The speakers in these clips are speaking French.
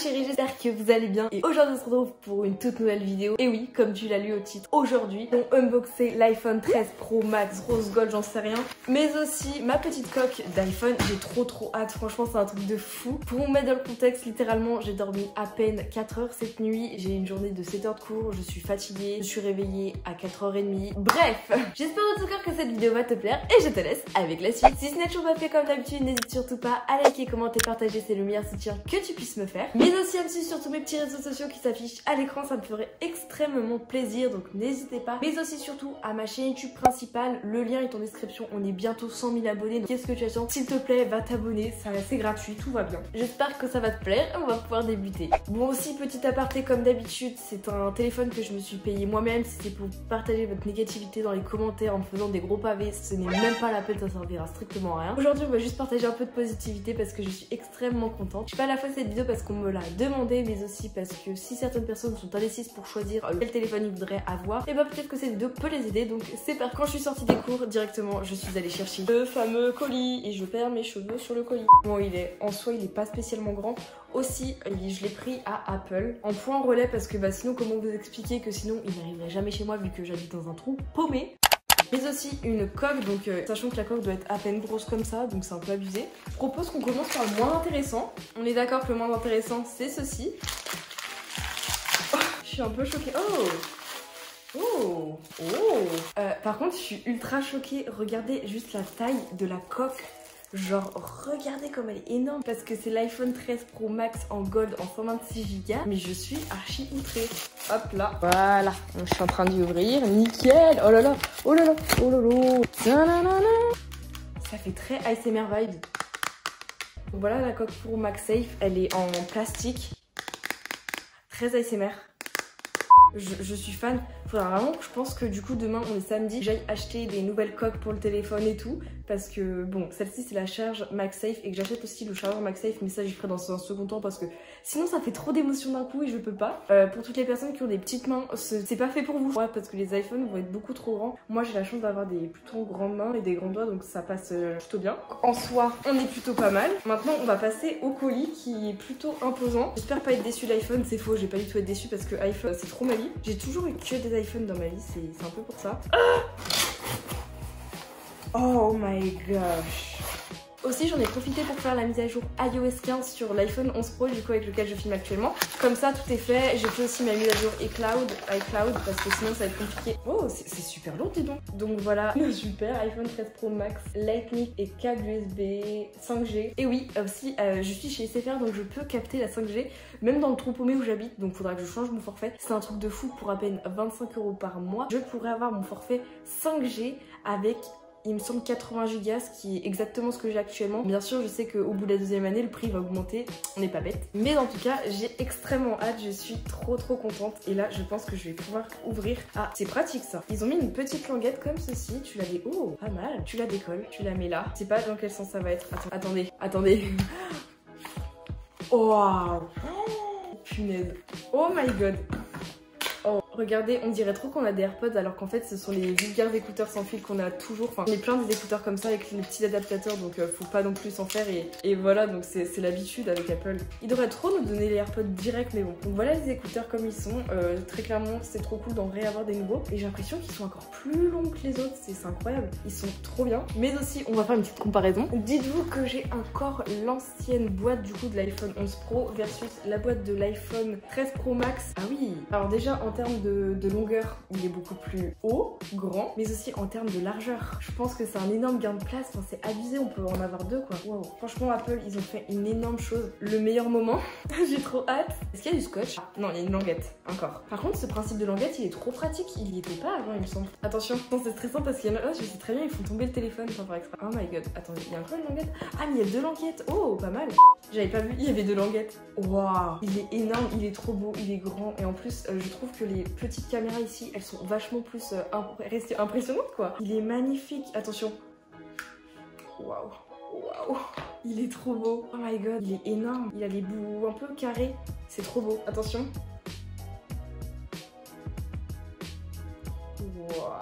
chérie, j'espère que vous allez bien et aujourd'hui on se retrouve pour une toute nouvelle vidéo. Et oui, comme tu l'as lu au titre, aujourd'hui on unboxé l'iPhone 13 Pro Max Rose Gold, j'en sais rien, mais aussi ma petite coque d'iPhone. J'ai trop hâte, franchement c'est un truc de fou. Pour vous mettre dans le contexte, littéralement j'ai dormi à peine 4 heures cette nuit, j'ai une journée de 7 heures de cours, je suis fatiguée, je suis réveillée à 4h30. Bref, j'espère de tout cœur que cette vidéo va te plaire et je te laisse avec la suite. Si ce n'est toujours pas fait comme d'habitude, n'hésite surtout pas à liker, commenter, partager, c'est le meilleur soutien que tu puisses me faire. Mais aussi à me suivre sur tous mes petits réseaux sociaux qui s'affichent à l'écran, ça me ferait extrêmement plaisir, donc n'hésitez pas. Mais aussi surtout à ma chaîne YouTube principale, le lien est en description, on est bientôt 100 000 abonnés, donc qu'est-ce que tu attends? S'il te plaît, va t'abonner, c'est gratuit, tout va bien. J'espère que ça va te plaire et on va pouvoir débuter. Bon aussi, petit aparté comme d'habitude, c'est un téléphone que je me suis payé moi-même, si c'est pour partager votre négativité dans les commentaires en me faisant des gros pavés, ce n'est même pas la peine, ça servira strictement à rien. Aujourd'hui on va juste partager un peu de positivité parce que je suis extrêmement contente. Je fais pas à la fois cette vidéo parce qu'on me l'a demandé, mais aussi parce que si certaines personnes sont indécises pour choisir quel téléphone ils voudraient avoir, et bah peut-être que cette vidéo peut les aider. Donc c'est parti. Quand je suis sortie des cours, directement je suis allée chercher le fameux colis et je perds mes cheveux sur le colis. Bon, en soi il est pas spécialement grand. Aussi je l'ai pris à Apple en point relais parce que sinon comment vous expliquer que sinon il n'arriverait jamais chez moi vu que j'habite dans un trou paumé. Mais aussi une coque, donc sachant que la coque doit être à peine grosse comme ça, donc c'est un peu abusé. Je propose qu'on commence par le moins intéressant. On est d'accord que le moins intéressant c'est ceci. Oh, je suis un peu choquée. Par contre je suis ultra choquée. Regardez juste la taille de la coque. Genre regardez comme elle est énorme parce que c'est l'iPhone 13 Pro Max en gold en 126 Go. Mais je suis archi outrée. Hop là, voilà, je suis en train d'y ouvrir, nickel. Oh là là, oh là là, oh là là. Ça fait très ASMR vibe. Donc voilà la coque Pro Max Safe, elle est en plastique. Très ASMR. Je suis fan. Faudra vraiment que je pense que du coup demain on est samedi, j'aille acheter des nouvelles coques pour le téléphone et tout. Parce que bon, celle-ci c'est la charge MagSafe et que j'achète aussi le chargeur MagSafe, mais ça j'y ferai dans un second temps parce que sinon ça fait trop d'émotions d'un coup et je peux pas. Pour toutes les personnes qui ont des petites mains, c'est pas fait pour vous. Ouais, parce que les iPhones vont être beaucoup trop grands. Moi j'ai la chance d'avoir des plutôt grandes mains et des grands doigts, donc ça passe plutôt bien. En soi, on est plutôt pas mal. Maintenant on va passer au colis qui est plutôt imposant. J'espère pas être déçue de l'iPhone, c'est faux, j'ai pas du tout être déçue parce que iPhone c'est trop ma vie. J'ai toujours eu que des iPhones dans ma vie, c'est un peu pour ça. Oh my gosh. Aussi j'en ai profité pour faire la mise à jour iOS 15 sur l'iPhone 11 Pro du coup avec lequel je filme actuellement. Comme ça tout est fait. J'ai fait aussi ma mise à jour iCloud parce que sinon ça va être compliqué. Oh c'est super lourd dis donc. Donc voilà, super iPhone 13 Pro Max Lightning et câble USB 5G. Et oui aussi je suis chez SFR donc je peux capter la 5G même dans le trou paumé où j'habite, donc faudra que je change mon forfait. C'est un truc de fou, pour à peine 25 € par mois je pourrais avoir mon forfait 5G avec il me semble 80 Go, ce qui est exactement ce que j'ai actuellement. Bien sûr, je sais qu'au bout de la deuxième année, le prix va augmenter, on n'est pas bête. Mais en tout cas, j'ai extrêmement hâte, je suis trop contente. Et là, je pense que je vais pouvoir ouvrir. Ah, c'est pratique ça. Ils ont mis une petite languette comme ceci, tu la oh, pas mal. Tu la décolles, tu la mets là. Je sais pas dans quel sens ça va être. Attendez. Waouh. Oh, punaise. Oh my god. Oh, regardez, on dirait trop qu'on a des AirPods alors qu'en fait ce sont les vulgaires écouteurs sans fil qu'on a toujours. Enfin, on est plein des écouteurs comme ça avec les petits adaptateurs, donc faut pas non plus s'en faire et voilà, donc c'est l'habitude avec Apple. Ils devraient trop nous donner les AirPods direct, mais bon. Donc voilà les écouteurs comme ils sont. Très clairement, c'est trop cool d'en réavoir des nouveaux. Et j'ai l'impression qu'ils sont encore plus longs que les autres, c'est incroyable. Ils sont trop bien. Mais aussi, on va faire une petite comparaison. Dites-vous que j'ai encore l'ancienne boîte du coup de l'iPhone 11 Pro versus la boîte de l'iPhone 13 Pro Max. Ah oui, alors déjà en termes de longueur, il est beaucoup plus haut, grand, mais aussi en termes de largeur. Je pense que c'est un énorme gain de place, enfin, c'est abusé, on peut en avoir deux quoi. Wow. Franchement Apple, ils ont fait une énorme chose. Le meilleur moment, j'ai trop hâte. Est-ce qu'il y a du scotch? Ah, non, il y a une languette, encore. Par contre, ce principe de languette, il est trop pratique, il y était pas avant il me semble. Attention, c'est stressant parce qu'il y en a, je sais très bien, ils font tomber le téléphone sans faire exprès. Oh my god, attendez, il y a encore une languette? Ah mais il y a deux languettes, oh pas mal. J'avais pas vu, il y avait deux languettes. Waouh, il est énorme, il est trop beau, il est grand et en plus, je trouve que les petites caméras ici, elles sont vachement plus restées impressionnantes quoi. Il est magnifique, attention. Waouh, il est trop beau. Oh my god, il est énorme. Il a les bouts un peu carrés, c'est trop beau. Attention. Waouh.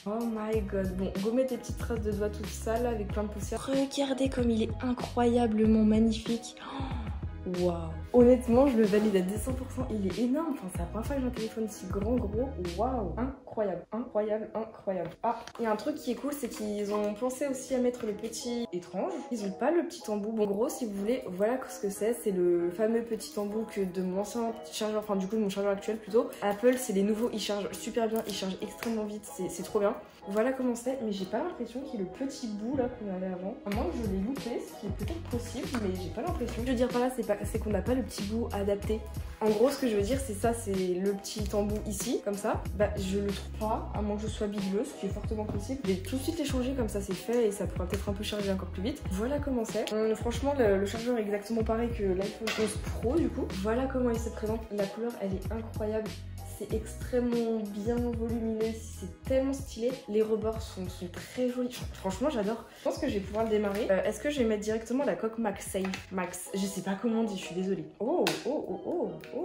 Oh my god. Bon, go mettre tes petites traces de doigts toutes sales avec plein de poussière. Regardez comme il est incroyablement magnifique. Oh. Waouh. Honnêtement, je le valide à 200%. Il est énorme. Enfin, c'est la première fois que j'ai un téléphone si grand, gros. Waouh. Incroyable, incroyable, incroyable. Ah, il y a un truc qui est cool, c'est qu'ils ont pensé aussi à mettre le petit étrange. Ils ont pas le petit embout. Bon, en gros, si vous voulez, voilà ce que c'est. C'est le fameux petit embout que de mon ancien chargeur, enfin du coup de mon chargeur actuel plutôt. Apple, c'est les nouveaux, ils chargent super bien, ils chargent extrêmement vite, c'est trop bien. Voilà comment c'est, mais j'ai pas l'impression qu'il y ait le petit bout là qu'on avait avant. À moins que je l'ai loupé, ce qui est peut-être possible, mais j'ai pas l'impression. Je veux dire par là, c'est qu'on n'a pas le petit bout adapté. En gros, ce que je veux dire, c'est ça, c'est le petit embout ici, comme ça. Bah, je le trouve pas, à moins que je sois bigleuse, ce qui est fortement possible. Je vais tout de suite les changer, comme ça c'est fait, et ça pourra peut-être un peu charger encore plus vite. Voilà comment c'est. Franchement, le chargeur est exactement pareil que l'iPhone 11 Pro, du coup. Voilà comment il se présente. La couleur, elle est incroyable. C'est extrêmement bien volumineux, c'est tellement stylé. Les rebords sont très jolis. Franchement, j'adore. Je pense que je vais pouvoir le démarrer. Est-ce que je vais mettre directement la coque MagSafe Max? Je sais pas comment on dit, je suis désolée. Oh, oh, oh, oh, oh.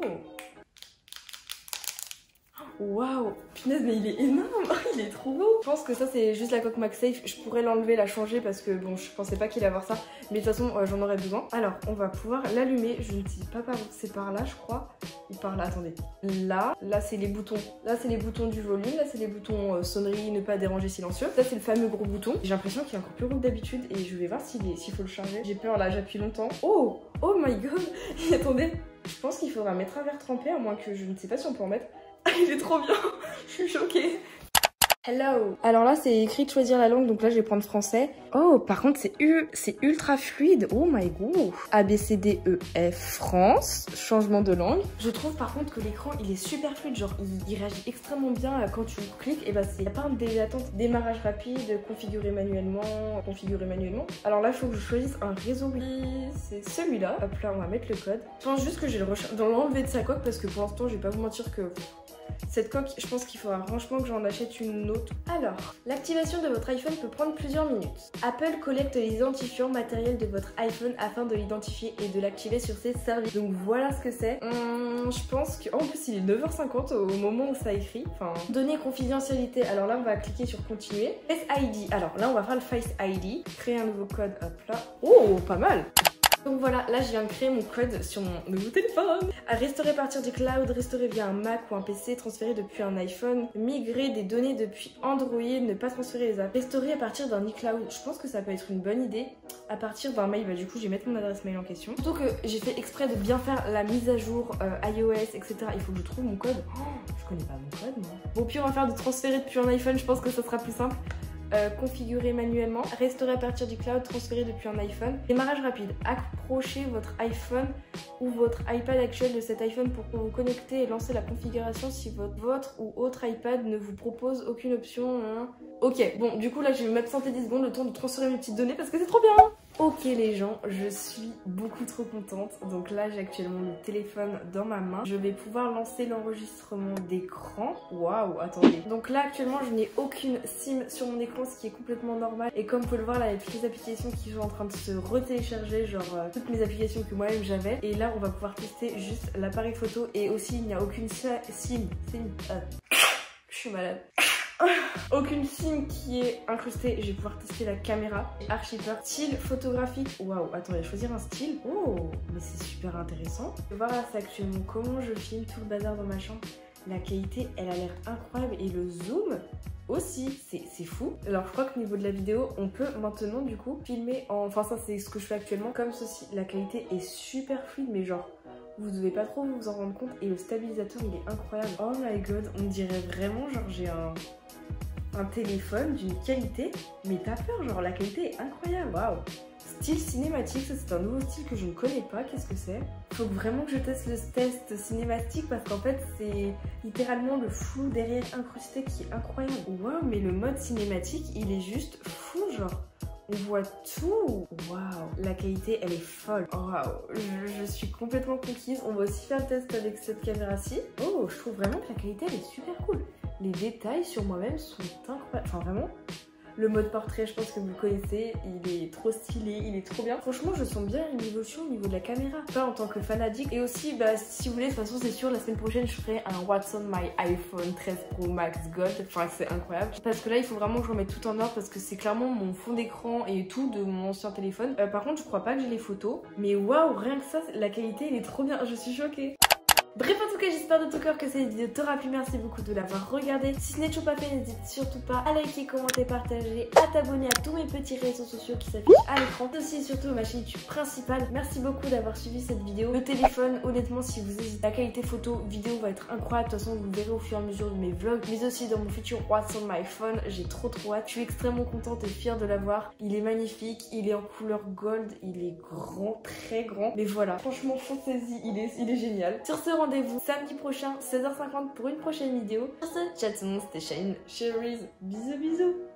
Waouh, punaise, mais il est énorme, il est trop beau. Je pense que ça c'est juste la coque MagSafe. Je pourrais l'enlever, la changer parce que bon, je pensais pas qu'il allait avoir ça, mais de toute façon j'en aurais besoin. Alors on va pouvoir l'allumer. Je ne sais pas par où, c'est par là je crois, ou par là, attendez. Là c'est les boutons. Là c'est les boutons du volume, là c'est les boutons sonnerie, ne pas déranger, silencieux. Ça c'est le fameux gros bouton. J'ai l'impression qu'il est encore plus gros que d'habitude et je vais voir s'il faut le charger. J'ai peur là, j'appuie longtemps. Oh, oh my god. Attendez, je pense qu'il faudra mettre un verre trempé, à moins que je ne sais pas si on peut en mettre. Il est trop bien, je suis choquée. Hello. Alors là c'est écrit de choisir la langue, donc là je vais prendre français. Oh par contre c'est ultra fluide. Oh my god. A B C D E F France. Changement de langue. Je trouve par contre que l'écran il est super fluide, genre il réagit extrêmement bien quand tu cliques. Et bah il n'y a pas un délai d'attente. Démarrage rapide, configurer manuellement. Alors là il faut que je choisisse un réseau. Oui, c'est celui-là. Hop là on va mettre le code. Je pense juste que j'ai l'enlever de sa coque parce que pour l'instant je vais pas vous mentir que cette coque, je pense qu'il faudra franchement que j'en achète une autre. Alors, l'activation de votre iPhone peut prendre plusieurs minutes. Apple collecte les identifiants matériels de votre iPhone afin de l'identifier et de l'activer sur ses services. Donc voilà ce que c'est. Je pense que... en plus, il est 9h50 au moment où ça écrit. Enfin, données confidentialité. Alors là, on va cliquer sur continuer. Face ID. Alors là, on va faire le Face ID. Créer un nouveau code. Hop là. Oh, pas mal. Donc voilà, là je viens de créer mon code sur mon nouveau téléphone. À restaurer à partir du cloud, restaurer via un Mac ou un PC, transférer depuis un iPhone, migrer des données depuis Android, ne pas transférer les apps. Restaurer à partir d'un iCloud, je pense que ça peut être une bonne idée. À partir d'un mail, bah du coup je vais mettre mon adresse mail en question. Surtout que j'ai fait exprès de bien faire la mise à jour iOS, etc. Il faut que je trouve mon code. Oh, je connais pas mon code moi. Bon puis on va faire de transférer depuis un iPhone, je pense que ça sera plus simple. Configurer manuellement, restaurer à partir du cloud, transférer depuis un iPhone. Démarrage rapide, approchez votre iPhone ou votre iPad actuel de cet iPhone pour vous connecter et lancer la configuration si votre ou autre iPad ne vous propose aucune option. Ok, bon du coup là je vais mettre 10 secondes le temps de transférer mes petites données parce que c'est trop bien. Ok les gens, je suis beaucoup trop contente. Donc là j'ai actuellement le téléphone dans ma main. Je vais pouvoir lancer l'enregistrement d'écran. Waouh, attendez. Donc là actuellement je n'ai aucune SIM sur mon écran, ce qui est complètement normal. Et comme vous pouvez le voir là, il y a toutes les applications qui sont en train de se retélécharger, genre toutes mes applications que moi-même j'avais. Et là on va pouvoir tester juste l'appareil photo. Et aussi il n'y a aucune SIM. Je suis malade. Aucune SIM qui est incrustée. Je vais pouvoir tester la caméra. Archi peur. Style photographique. Waouh, attendez, choisir un style. Oh, mais c'est super intéressant. Je vais voir là, c'est actuellement comment je filme tout le bazar dans ma chambre. La qualité, elle a l'air incroyable. Et le zoom aussi, c'est fou. Alors je crois qu'au niveau de la vidéo, on peut maintenant du coup filmer en... Enfin ça c'est ce que je fais actuellement. Comme ceci, la qualité est super fluide, mais genre... vous devez pas trop vous en rendre compte. Et le stabilisateur il est incroyable. Oh my god, on dirait vraiment genre j'ai un téléphone d'une qualité, mais t'as peur, genre la qualité est incroyable. Waouh. Style cinématique, ça c'est un nouveau style que je ne connais pas. Qu'est-ce que c'est? Faut vraiment que je teste le test cinématique parce qu'en fait c'est littéralement le flou derrière incrusté qui est incroyable. Waouh, mais le mode cinématique il est juste fou, genre on voit tout. Waouh, la qualité elle est folle. Waouh, je suis complètement conquise. On va aussi faire le test avec cette caméra-ci. Oh, je trouve vraiment que la qualité elle est super cool. Les détails sur moi-même sont incroyables. Enfin vraiment, Le mode portrait, je pense que vous le connaissez, il est trop stylé, il est trop bien. Franchement, je sens bien une évolution au niveau de la caméra, pas en tant que fanatique. Et aussi, bah, si vous voulez, de toute façon, c'est sûr, la semaine prochaine, je ferai un What's on my iPhone 13 Pro Max Gold. Enfin, c'est incroyable. Parce que là, il faut vraiment que je remette tout en ordre parce que c'est clairement mon fond d'écran et tout de mon ancien téléphone. Par contre, je crois pas que j'ai les photos. Mais waouh, rien que ça, la qualité, elle est trop bien. Je suis choquée. Bref, en tout cas, j'espère de tout cœur que cette vidéo t'aura plu. Merci beaucoup de l'avoir regardée. Si ce n'est toujours pas fait, n'hésite surtout pas à liker, commenter, partager, à t'abonner à tous mes petits réseaux sociaux qui s'affichent à l'écran. Aussi et surtout ma chaîne YouTube principale. Merci beaucoup d'avoir suivi cette vidéo. Le téléphone, honnêtement, si vous hésitez, la qualité photo, vidéo va être incroyable. De toute façon, vous le verrez au fur et à mesure de mes vlogs, mais aussi dans mon futur What's on my phone. J'ai trop hâte. Je suis extrêmement contente et fière de l'avoir. Il est magnifique, il est en couleur gold, il est grand, très grand. Mais voilà, franchement, foncez-y, il est génial. Sur ce, rendez-vous samedi prochain, 16h50 pour une prochaine vidéo. Sur ce, ciao tout le monde, c'était Shine Cherries. Bisous bisous.